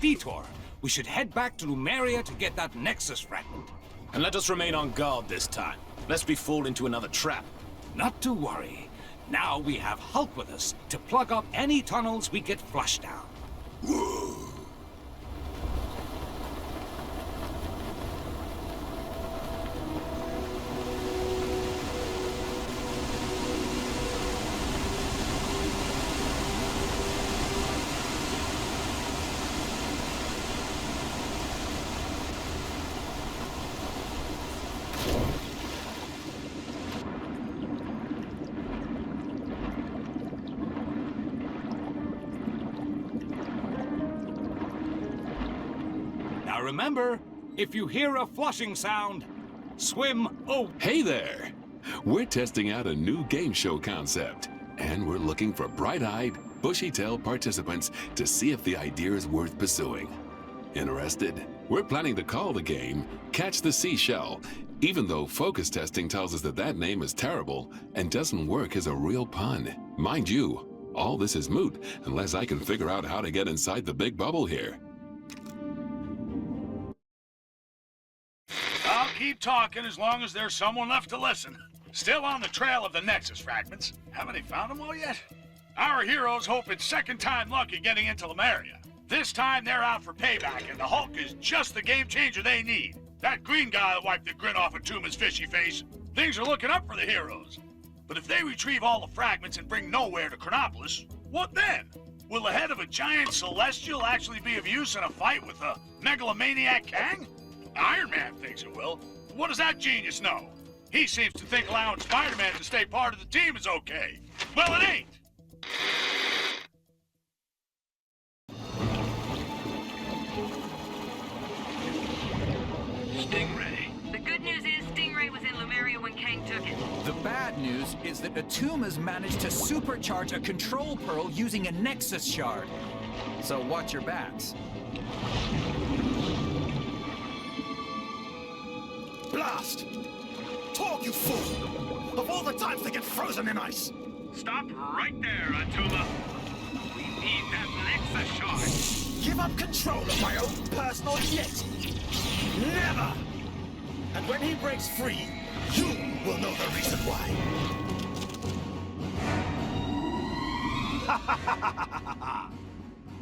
detour. We should head back to Lumeria to get that Nexus fragment. And let us remain on guard this time, lest we fall into another trap. Not to worry. Now we have Hulk with us to plug up any tunnels we get flushed down. Now remember, if you hear a flushing sound, swim over. Hey there! We're testing out a new game show concept, and we're looking for bright-eyed, bushy-tailed participants to see if the idea is worth pursuing. Interested? We're planning to call the game Catch the Seashell, even though focus testing tells us that that name is terrible and doesn't work as a real pun. Mind you, all this is moot unless I can figure out how to get inside the big bubble here. I'll keep talking as long as there's someone left to listen. Still on the trail of the Nexus fragments. Haven't they found them all yet? Our heroes hope it's second time lucky getting into Lumeria. This time they're out for payback, and the Hulk is just the game changer they need. That green guy that wiped the grin off of Tuma's fishy face. Things are looking up for the heroes. But if they retrieve all the fragments and bring nowhere to Chronopolis, what then? Will the head of a giant celestial actually be of use in a fight with a megalomaniac Kang? Iron Man thinks it will. What does that genius know? He seems to think allowing Spider-Man to stay part of the team is okay. Well, it ain't. Stingray. The good news is Stingray was in Lumeria when Kang took it. The bad news is that Atuma's managed to supercharge a control pearl using a Nexus shard. So watch your backs. Blast! Talk, you fool! Of all the times they get frozen in ice! Stop right there, Atuma. We need that Nexus shard. Give up control of my own personal jet! Never! And when he breaks free, you will know the reason why.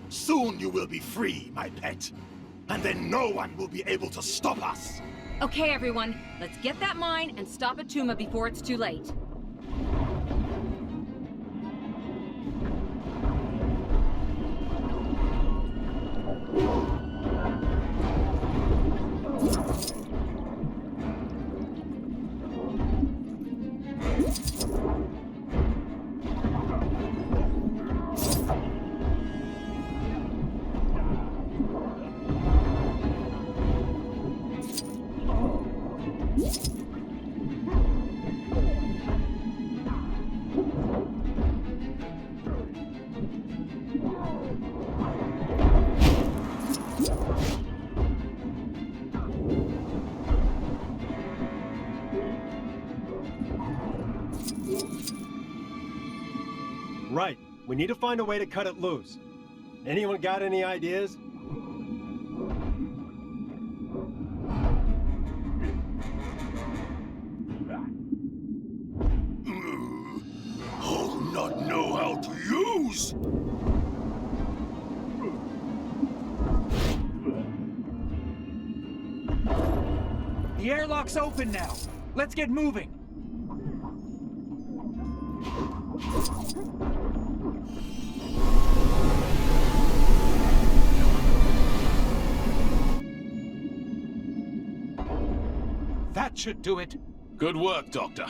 Soon you will be free, my pet. And then no one will be able to stop us. Okay, everyone, let's get that mine and stop Atuma before it's too late. Right. We need to find a way to cut it loose. Anyone got any ideas? I'll not know how to use! The airlock's open now. Let's get moving. That should do it. Good work, Doctor.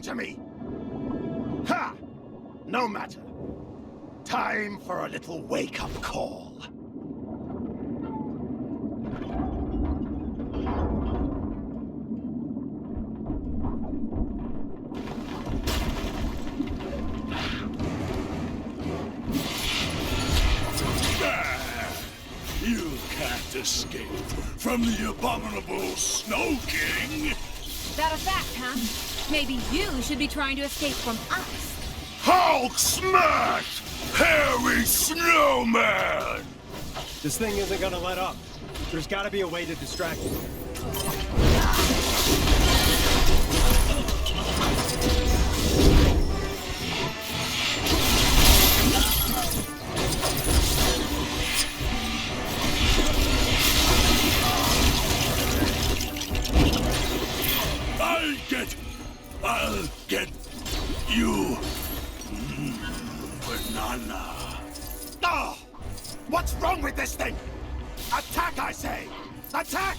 to me! Ha! No matter. Time for a little wake-up call. You can't escape from the abominable Snow King! Is that a fact, huh? Maybe you should be trying to escape from us. Hulk smash! Hairy snowman! This thing isn't gonna let up. There's gotta be a way to distract it. I'll get you. Banana. Oh! What's wrong with this thing? Attack, I say! Attack!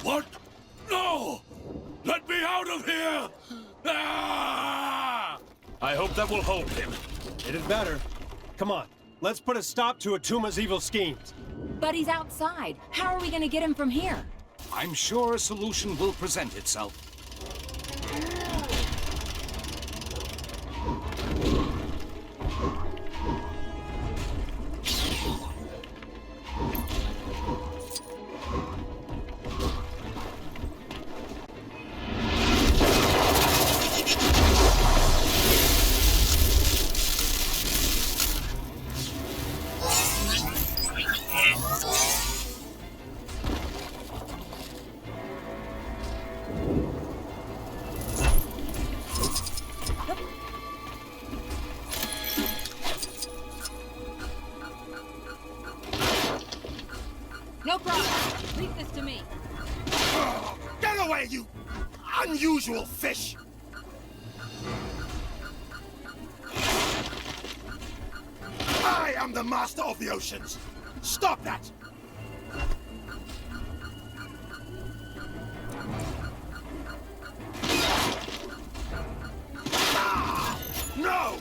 What? No! Let me out of here! Ah! I hope that will hold him. It had better. Come on, let's put a stop to Atuma's evil schemes. But he's outside. How are we gonna get him from here? I'm sure a solution will present itself. No problem. Leave this to me. Get away, you unusual fish! I am the master of the oceans! Stop that! Ah! No!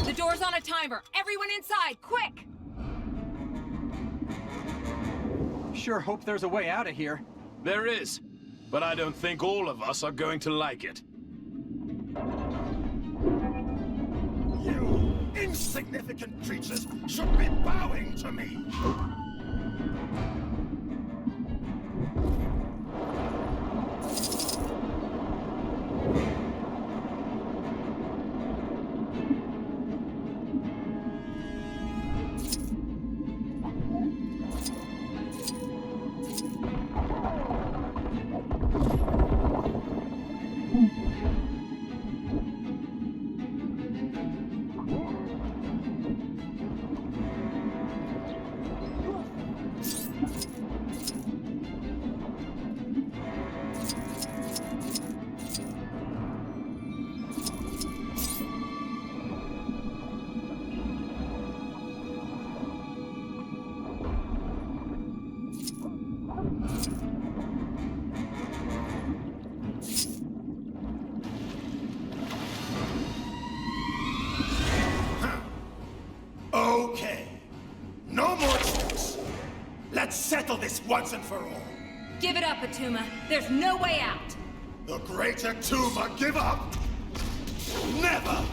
The door's on a timer. Everyone inside, quick! Sure hope there's a way out of here. There is, but I don't think all of us are going to like it. You insignificant creatures should be bowing to me! settle this once and for all. Give it up, Atuma. There's no way out. The great Atuma give up? Never!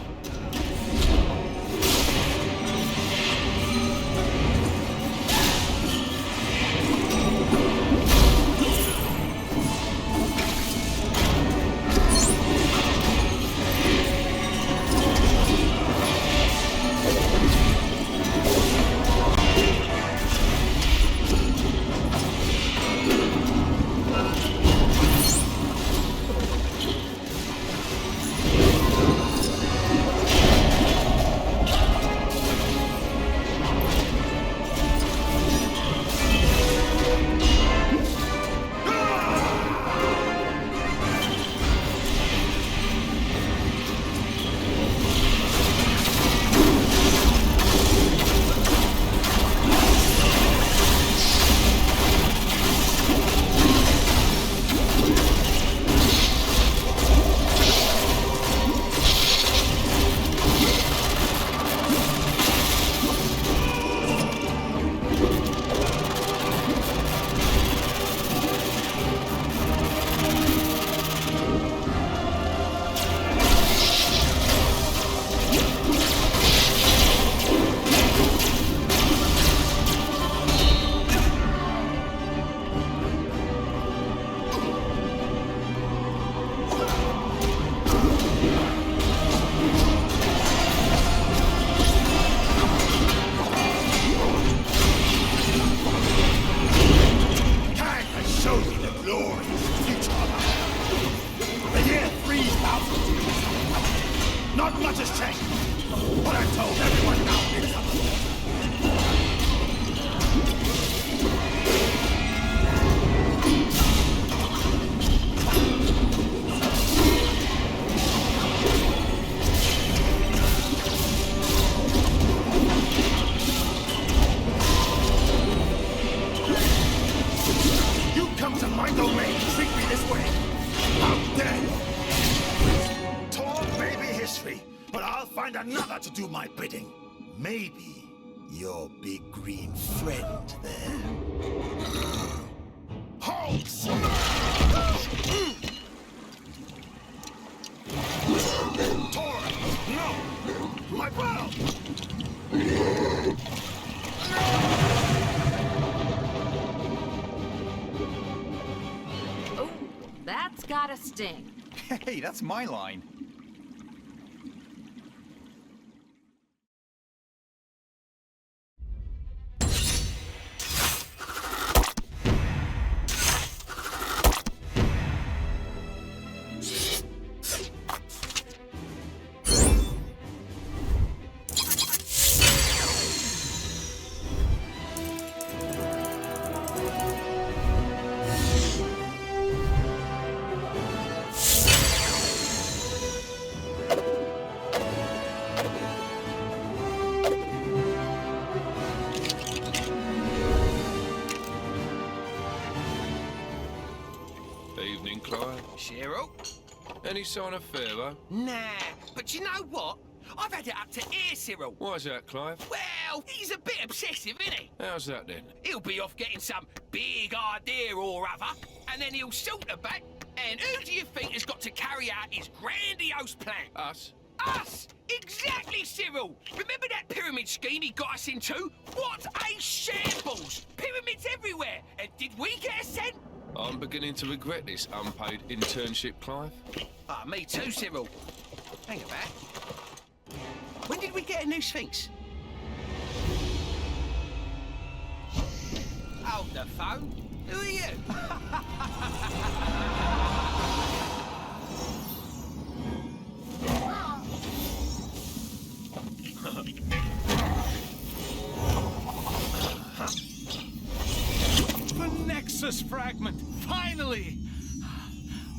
Not much has changed. What I told everyone now is you come to my domain and treat me this way. How dare you? History, but I'll find another to do my bidding. Maybe your big green friend there. Hulk smash! Tor! No! My pal! Oh, that's gotta sting. Hey, that's my line. Evening, Clive. Cheryl? Any sign of Pharaoh? Nah, but you know what? I've had it up to here, Cyril. Why's that, Clive? Well, he's a bit obsessive, isn't he? How's that then? He'll be off getting some big idea or other, and then he'll saunter back, and who do you think has got to carry out his grandiose plan? Us? Us! Exactly, Cyril! Remember that pyramid scheme he got us into? What a shambles! Pyramids everywhere! And did we get a cent? I'm beginning to regret this unpaid internship, Clive. Ah, me too, Cyril. Hang about. When did we get a new Sphinx? Hold the phone. Who are you? The Nexus fragment! Finally!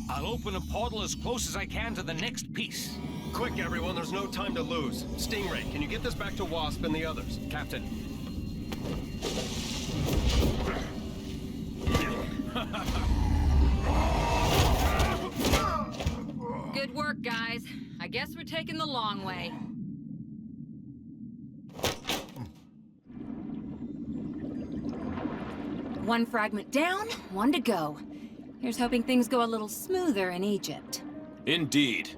I'll open a portal as close as I can to the next piece. Quick, everyone, there's no time to lose. Stingray, can you get this back to Wasp and the others? Captain. Good work, guys. I guess we're taking the long way. One fragment down, one to go. Here's hoping things go a little smoother in Egypt. Indeed.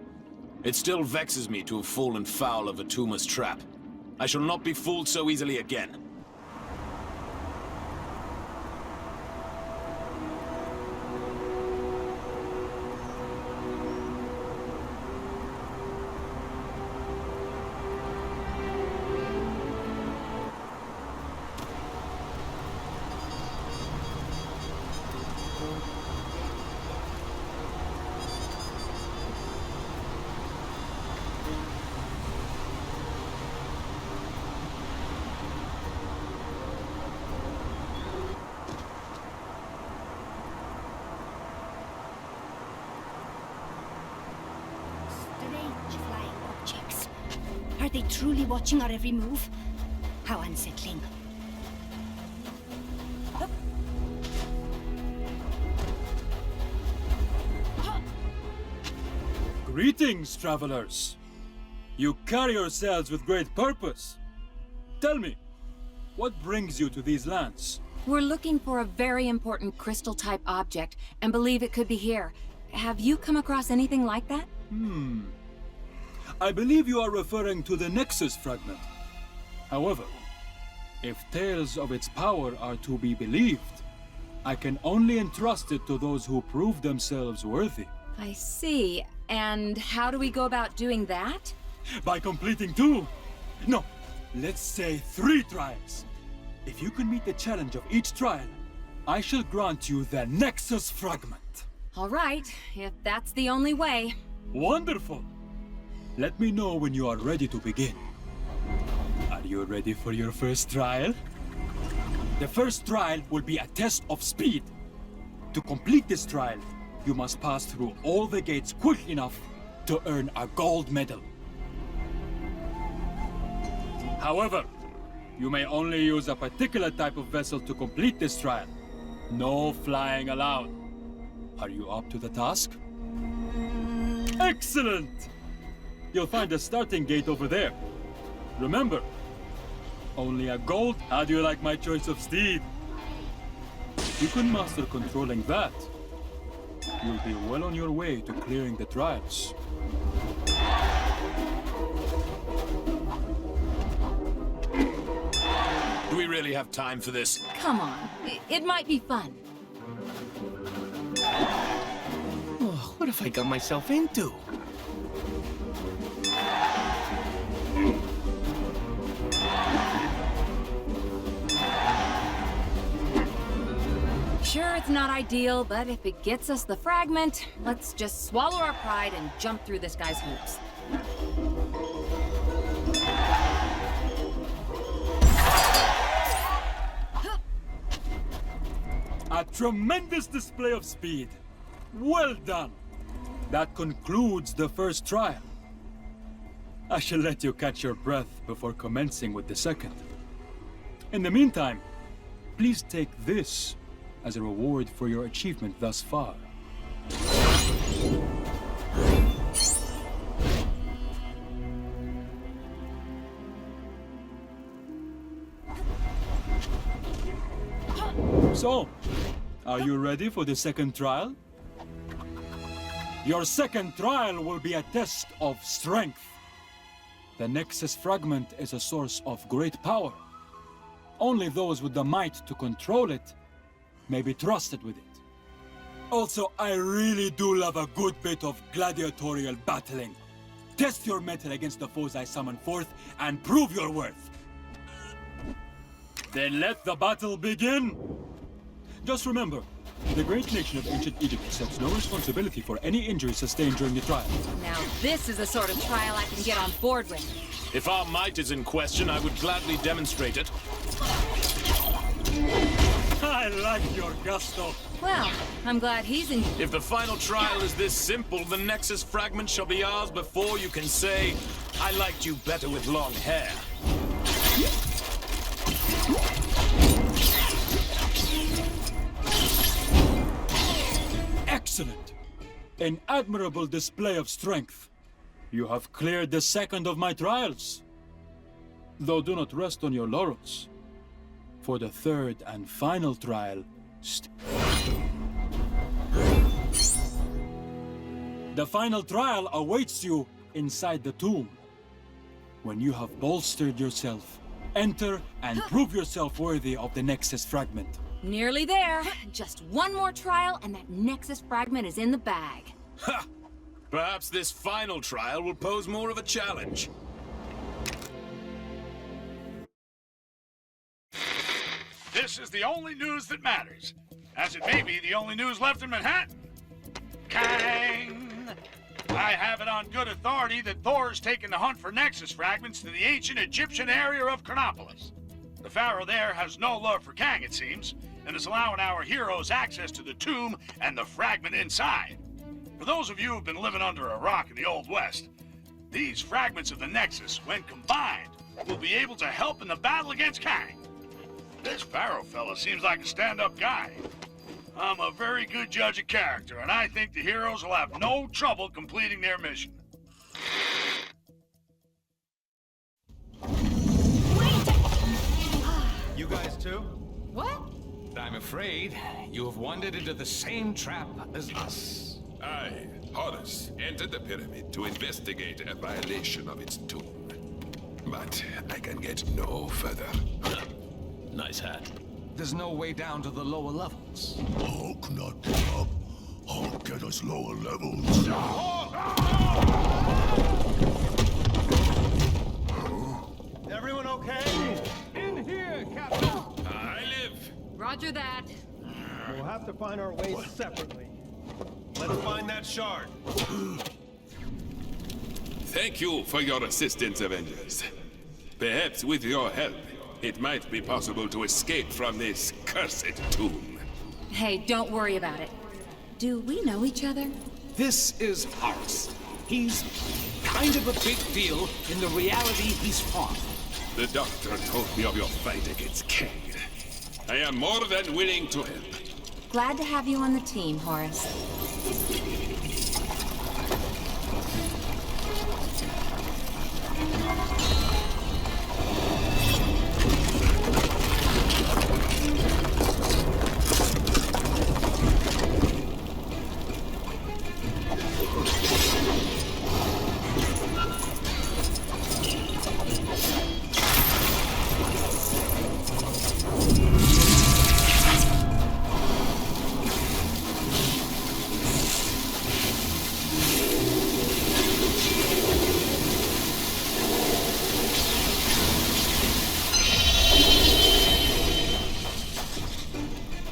It still vexes me to have fallen foul of Atuma's trap. I shall not be fooled so easily again. Strange flying objects. Are they truly watching our every move? How unsettling. Greetings, travelers. You carry yourselves with great purpose. Tell me, what brings you to these lands? We're looking for a very important crystal-type object and believe it could be here. Have you come across anything like that? I believe you are referring to the Nexus fragment. However, if tales of its power are to be believed, I can only entrust it to those who prove themselves worthy. I see. And how do we go about doing that? By completing 2, no, let's say 3 trials. If you can meet the challenge of each trial, I shall grant you the Nexus fragment. All right, if that's the only way. Wonderful! Let me know when you are ready to begin. Are you ready for your first trial? The first trial will be a test of speed. To complete this trial, you must pass through all the gates quick enough to earn a gold medal. However, you may only use a particular type of vessel to complete this trial. No flying allowed. Are you up to the task? Excellent! You'll find a starting gate over there. Remember, only a gold. How do you like my choice of steed? If you can master controlling that, you'll be well on your way to clearing the trials. Do we really have time for this? Come on, it might be fun. Oh, what have I got myself into? Sure, it's not ideal, but if it gets us the fragment, let's just swallow our pride and jump through this guy's hoops. A tremendous display of speed. Well done. That concludes the first trial. I shall let you catch your breath before commencing with the second. In the meantime, please take this as a reward for your achievement thus far. So, are you ready for the second trial? Your second trial will be a test of strength. The Nexus fragment is a source of great power. Only those with the might to control it may be trusted with it. Also, I really do love a good bit of gladiatorial battling. Test your mettle against the foes I summon forth and prove your worth. Then let the battle begin. Just remember, the great nation of ancient Egypt accepts no responsibility for any injury sustained during the trial. Now this is the sort of trial I can get on board with. If our might is in question, I would gladly demonstrate it. I like your gusto. Well, I'm glad he's in. If the final trial is this simple, the Nexus fragment shall be ours before you can say, I liked you better with long hair. Excellent. An admirable display of strength. You have cleared the second of my trials. Though do not rest on your laurels. For the third and final trial, The final trial awaits you inside the tomb. When you have bolstered yourself, enter and prove yourself worthy of the Nexus fragment. Nearly there. Just one more trial and that Nexus fragment is in the bag. Ha! Perhaps this final trial will pose more of a challenge. This is the only news that matters, as it may be the only news left in Manhattan. Kang! I have it on good authority that Thor's taken the hunt for Nexus fragments to the ancient Egyptian area of Chronopolis. The pharaoh there has no love for Kang, it seems, and is allowing our heroes access to the tomb and the fragment inside. For those of you who've been living under a rock in the Old West, these fragments of the Nexus, when combined, will be able to help in the battle against Kang. This pharaoh fella seems like a stand-up guy. I'm a very good judge of character, and I think the heroes will have no trouble completing their mission. You guys too? What? I'm afraid you have wandered into the same trap as us. I, Horus, entered the pyramid to investigate a violation of its tomb. But I can get no further. Nice hat. There's no way down to the lower levels. Hulk not give up. Hulk get us lower levels. Everyone okay? In here, Captain! I live. Roger that. We'll have to find our ways separately. Let's find that shard. Thank you for your assistance, Avengers. Perhaps with your help, it might be possible to escape from this cursed tomb. Hey, don't worry about it. Do we know each other? This is Horus. He's kind of a big deal in the reality he's from. The doctor told me of your fight against Kang. I am more than willing to help. Glad to have you on the team, Horace.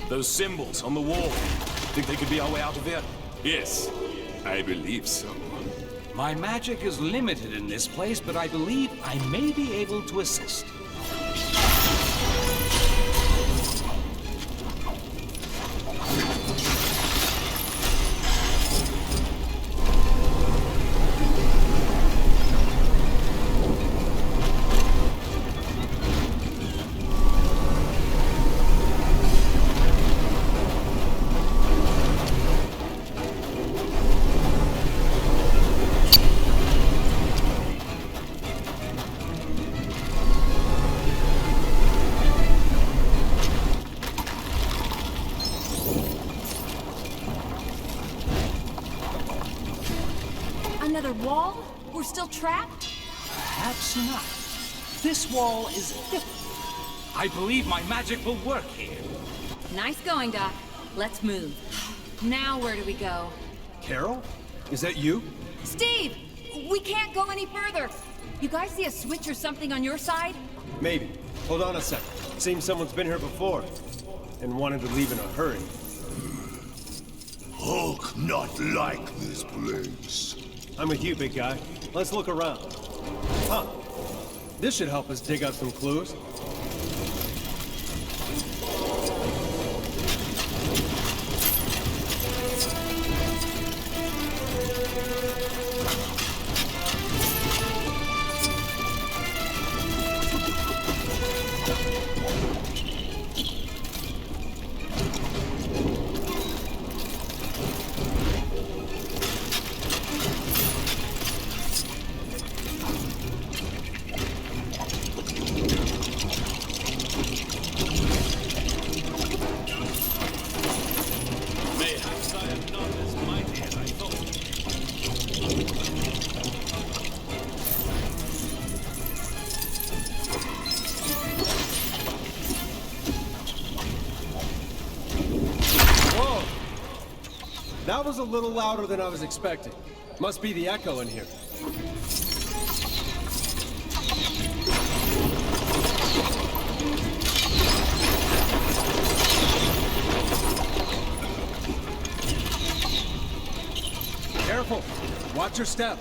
Those symbols on the wall. Think they could be our way out of here? Yes, I believe so. My magic is limited in this place, but I believe I may be able to assist. Another wall? We're still trapped? Perhaps not. This wall is different. I believe my magic will work here. Nice going, Doc. Let's move. Now where do we go? Carol? Is that you? Steve! We can't go any further! You guys see a switch or something on your side? Maybe. Hold on a second. Seems someone's been here before. And wanted to leave in a hurry. Hulk not like this place. I'm with you, big guy. Let's look around. Huh. This should help us dig up some clues. was a little louder than I was expecting. Must be the echo in here. Careful. Watch your step.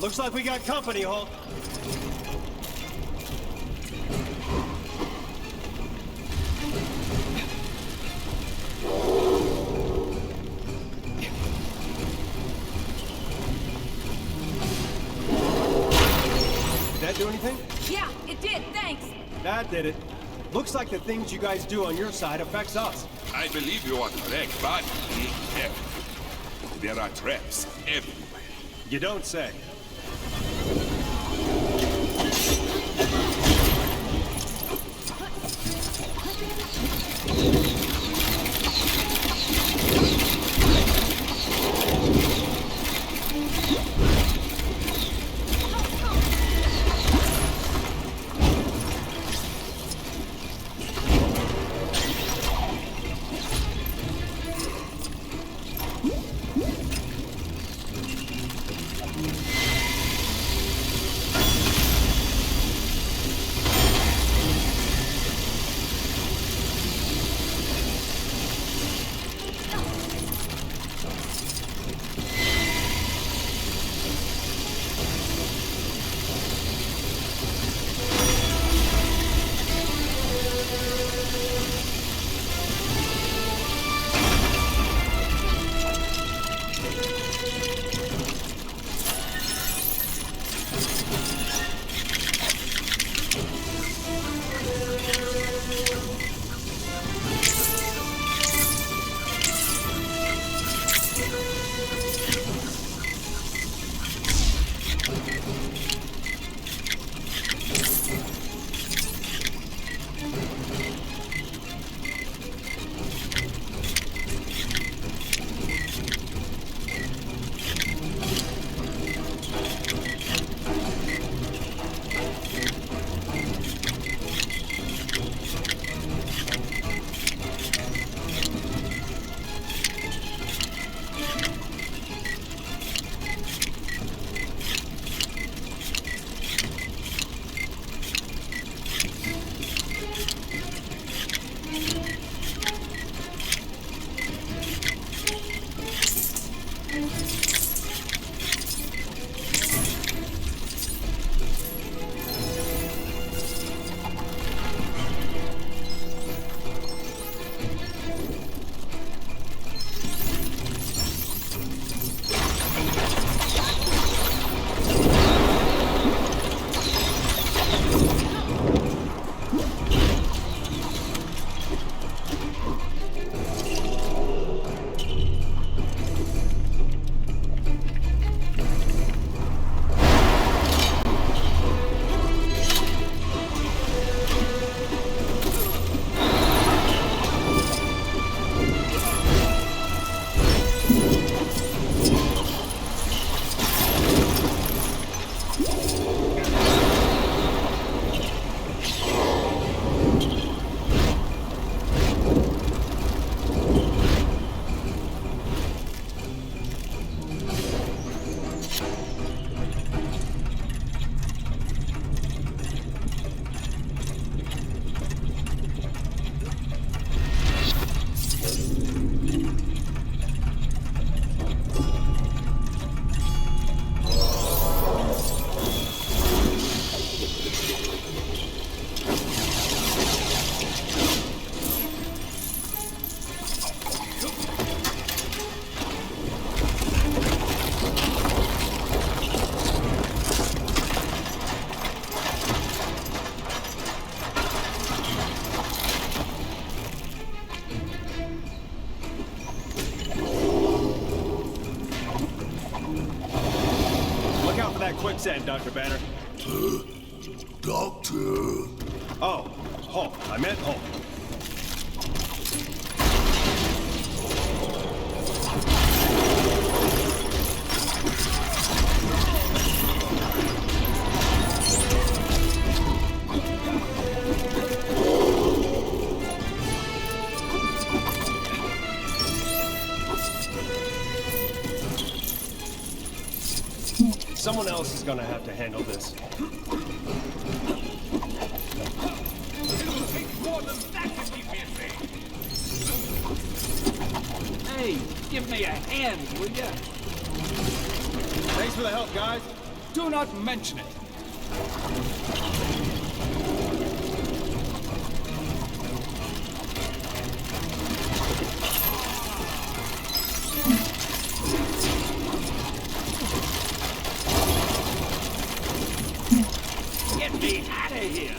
Looks like we got company, Hulk. Did that do anything? Yeah, it did, thanks. That did it. Looks like the things you guys do on your side affects us. I believe you are correct, but be careful. There are traps everywhere. You don't say. quicksand, Dr. Banner. Doctor. Oh, Hulk. I meant Hulk. Someone else is gonna have to handle this. It'll take more than that to keep me at bay. Hey, give me a hand, will ya? Thanks for the help, guys. Do not mention it. Get me out of here!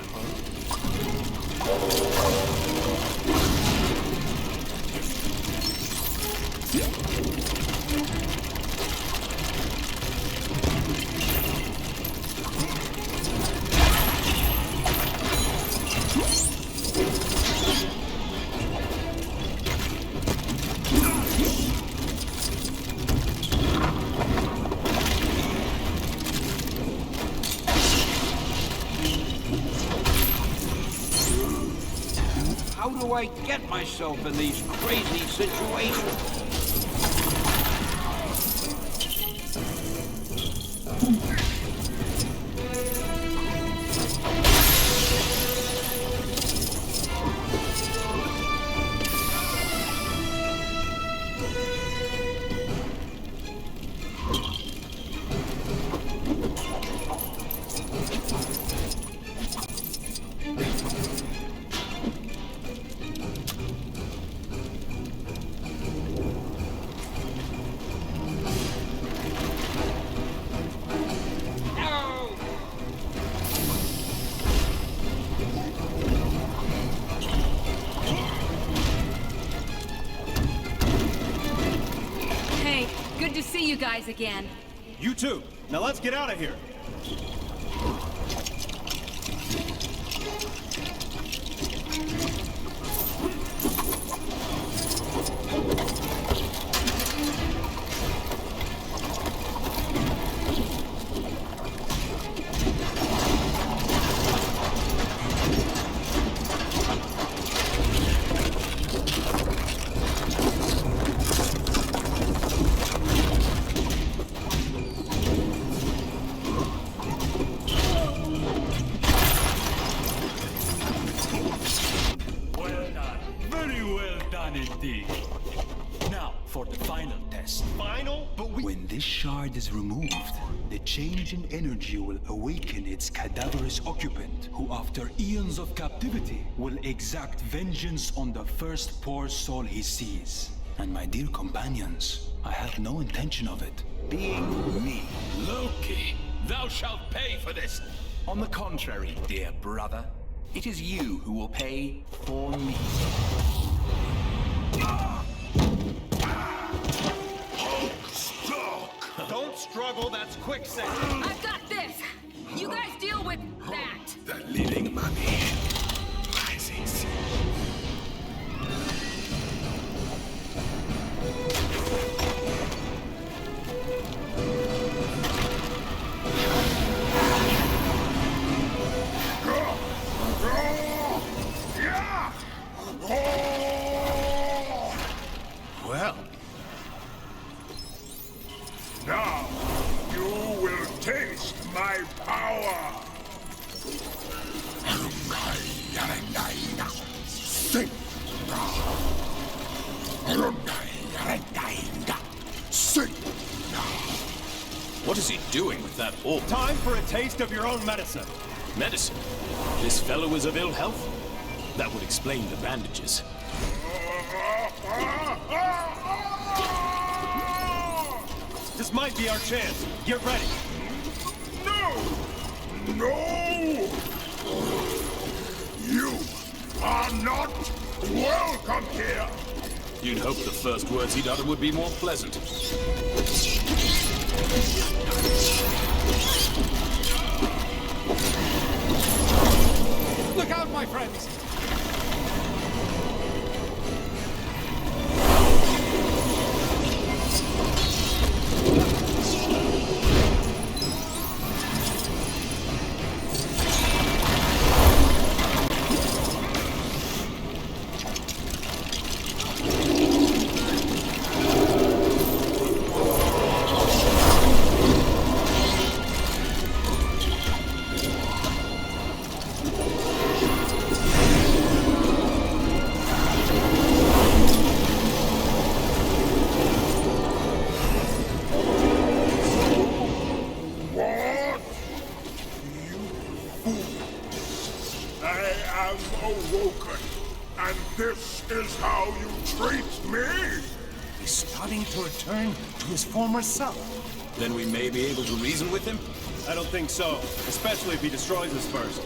How do I get myself in these crazy situations? Good to see you guys again. You too. Now let's get out of here. Now, for the final test. Final? But When this shard is removed, the change in energy will awaken its cadaverous occupant, who after eons of captivity will exact vengeance on the first poor soul he sees. And my dear companions, I have no intention of it being me. Loki, thou shalt pay for this. On the contrary, dear brother, it is you who will pay for me. Don't struggle, that's quicksand. I've got this. You guys deal with that. The living mummy rises. Well. Now, you will taste my power. What is he doing with that orb? Time for a taste of your own medicine. Medicine? This fellow is of ill health? That would explain the bandages. This might be our chance. Get ready. No! No! You are not welcome here! You'd hope the first words he'd utter would be more pleasant. Look out, my friends! Awoken, and this is how you treat me? He's starting to return to his former self. Then we may be able to reason with him? I don't think so, especially if he destroys us first.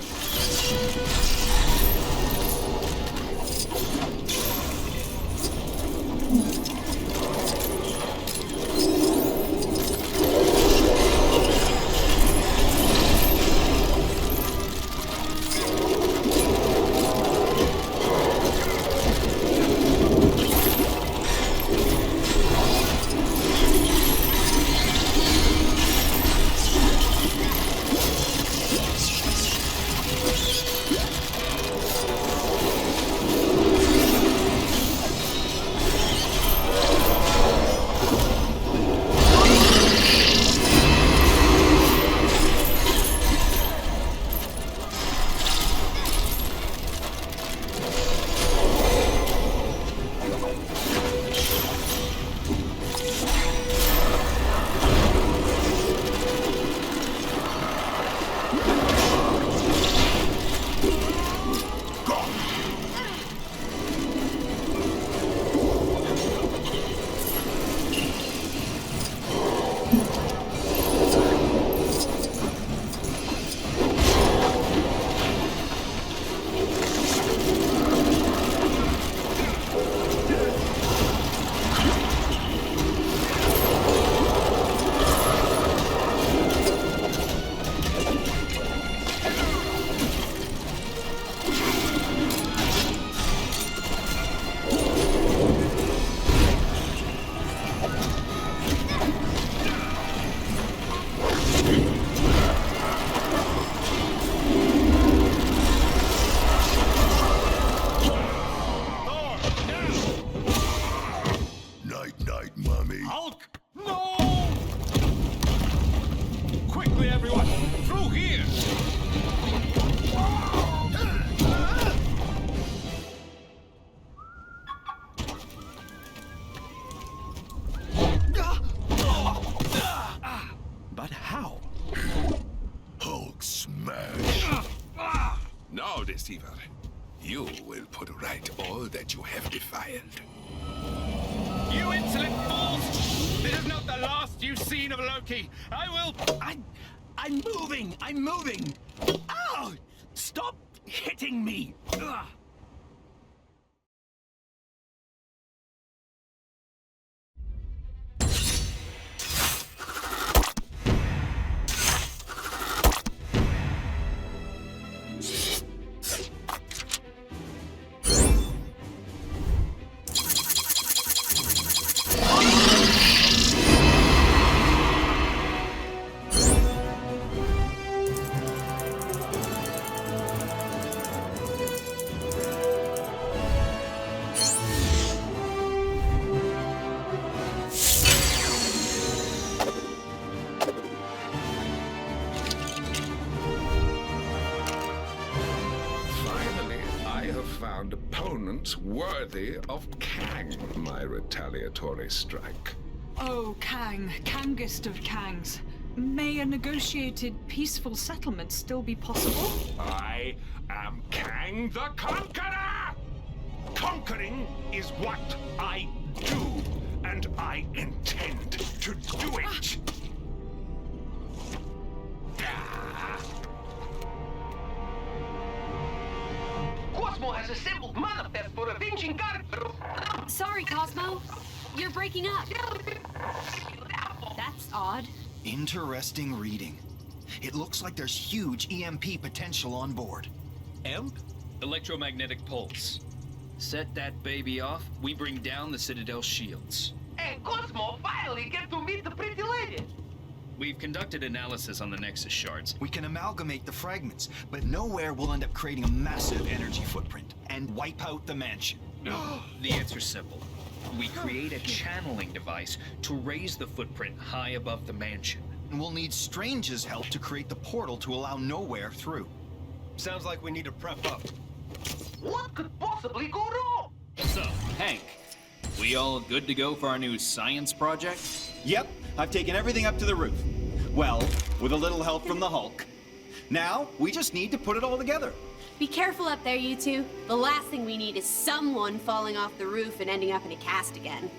Now, deceiver, you will put right all that you have defiled. You insolent fools! This is not the last you've seen of Loki. I'm moving! I'm moving! Ow! Stop hitting me! Ugh. Found opponents worthy of Kang, my retaliatory strike. Oh, Kang, Kangest of Kangs. May a negotiated peaceful settlement still be possible? I am Kang the Conqueror! Conquering is what I do, and I intend to do it! Cosmo has assembled manifest for avenging God. Sorry, Cosmo. You're breaking up. That's odd. Interesting reading. It looks like there's huge EMP potential on board. EMP? Electromagnetic pulse. Set that baby off, we bring down the Citadel's shields. And Cosmo finally get to meet the pretty lady. We've conducted analysis on the Nexus shards. We can amalgamate the fragments, but nowhere will end up creating a massive energy footprint and wipe out the mansion. The answer's simple. We create a channeling device to raise the footprint high above the mansion. And we'll need Strange's help to create the portal to allow Nowhere through. Sounds like we need to prep up. What could possibly go wrong? So, Hank, we all good to go for our new science project? Yep, I've taken everything up to the roof. Well, with a little help from the Hulk. Now, we just need to put it all together. Be careful up there, you two. The last thing we need is someone falling off the roof and ending up in a cast again.